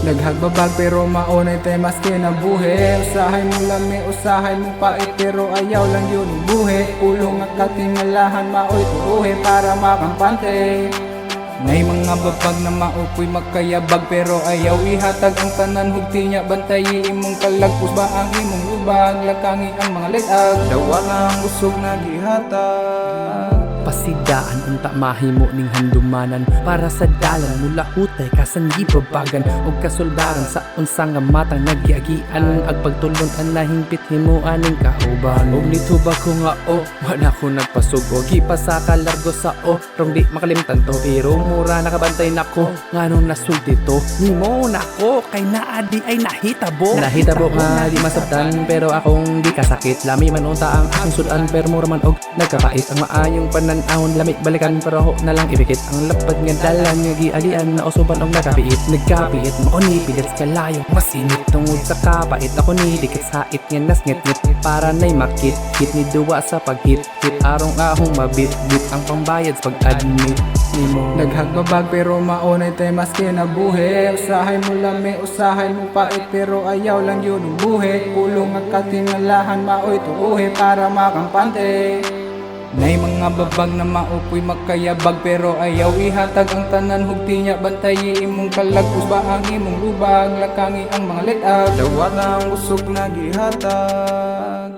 Naghagbabag pero maunay tay mas kinabuhi. Usahay mo lami, usahay mo pait pero ayaw lang yun ang buhi. Ulong at katingalahan maoy turuhi para makampante. Nay mga babag na maupoy magkayabag pero ayaw ihatag ang tanan hugti niya bantayi imong kalagpus ba ang imong lubag lakangi ang mga letag dawa nga ang usog na gihatag. Pasidaan unta mahimo ning handumanan para sa dalan mula hutay kasangi babagan og kasoldaran sa unsa nga matang nagyagian agpagtulon ang lahingpit himuan ning kauban og nituba ko nga wala ko nagpasugo gipasa ka largo sa rong di makalimtan to pero mura nakabantay nako nganong nasulti to nimo nako kay naadi ay nahitabo nga di masabtan pero akong di kasakit lami man unta ang aking sudan pero mura man og nagkapait ang maayong ahon lamig balikan pero ho na lang ibikit ang lapad nga dalan nga giagian na usuban og nakapiit nagkapiit mo ni pilit sa layo masinit tungod sa kapait ako ni dikit sa it nga nasngit-ngit para nay makit hit ni duwa sa paghit hit arong ahong mabit bit ang pambayad sa pag-admit nimo. Naghagbabag pero maunay tay mas kinabuhi. Usahay mo lami, usahay mo pait pero ayaw lang yun ang buhi. Ulong at katingalahan maoy tuuhi para makampante. Nay mga babag na maupoy magkayabag pero ayaw ihatag ang tanan hugti niya bantayi imong kalagpus ba ang imong lubag lakangi ang mga letag dawa nga ang usog na gihatag.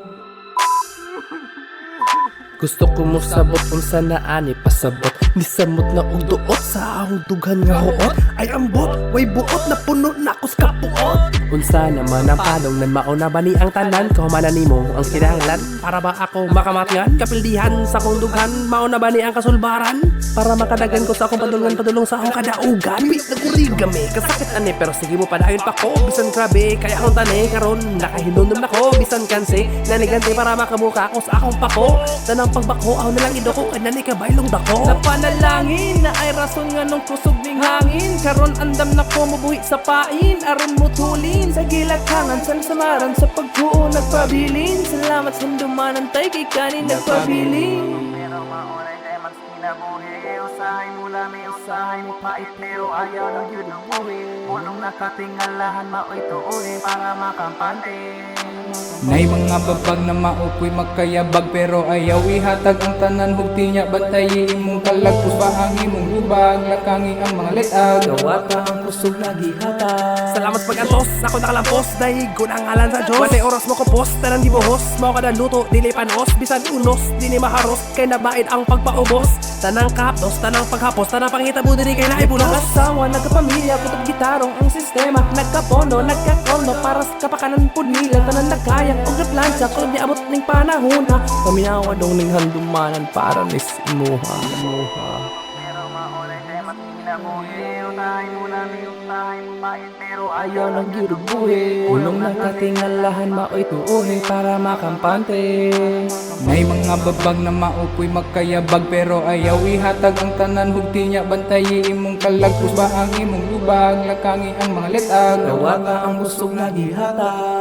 Gusto ko mo sabot unsa na ani pasabot ni samot na og duot sa akong dughan nga huot ay ambot way buot na puno na ako sa kapuot unsa naman ang padong nan mauna ba ni ang tanan kahumanan nimo ang kinahanglan para ba ako makamatyan kapildihan sa akong dughan mauna ba ni ang kasulbaran para makadagan ko sa akong padulong sa akong kadaugan pi nagurigami kasakit ani pero sige mo padayon pa ko bisan grabe kaya akong tani karon nakahinumdum na ko bisan kanse nanigante para makabuka ako sa akong pako tanang pagbako aw na lang idoko kay nani ka baylong dako napanalangin na ay rason nga nung kusog ning hangin karon andam na ko mabuhi sa pain aron mo tulin sa gilakhangan sa samaran sa pagbuo nagpabilin salamat sa dumanan tay kay kanin nagpabilin pero maunay tay mas kinabuhi usahay mo lami usahay mo pait pero ayaw lang yun ang buhi ulong nakatingalahan maoy tuuhi para makampante. Nay mga babag na maupoy magkayabag pero ayaw ihatag ang tanan hugti niya bantayi imong kalagpus ba ang imong lubag lakangi ang mga letag dawa ka ang kusog na gihatag salamat pag-atos ako nakalampos dahil gunang ngalan sa Diyos wala oras mo ko post tarang di buhos mao kada luto dili panos bisan unos dili maharos kay nabait ang pagpaubos tanang kapdos tanang paghapos tanang pangitabo diri kay naay pulos asawa nagkapamilya kutob gitarong ang sistema nagkapondo nagkakondo para sa kapakanan pud nila tanan nagkaya og naplansya kung niabot ning panahon na paminawa dong ning handumanan para nis imuha Pero maunay tay mas kinabuhi usahay mo lami usahay mo pait pero ayaw lang yun ang buhi ulong nakatingalahan maoy tuuhi para makampante. Nay mga babag na maupoy magkayabag pero ayaw ihatag ang tanan hugti niya bantayi imong kalagpus ba ang imong lubag lakangi ang mga letag dawa ka ang usog na gihatag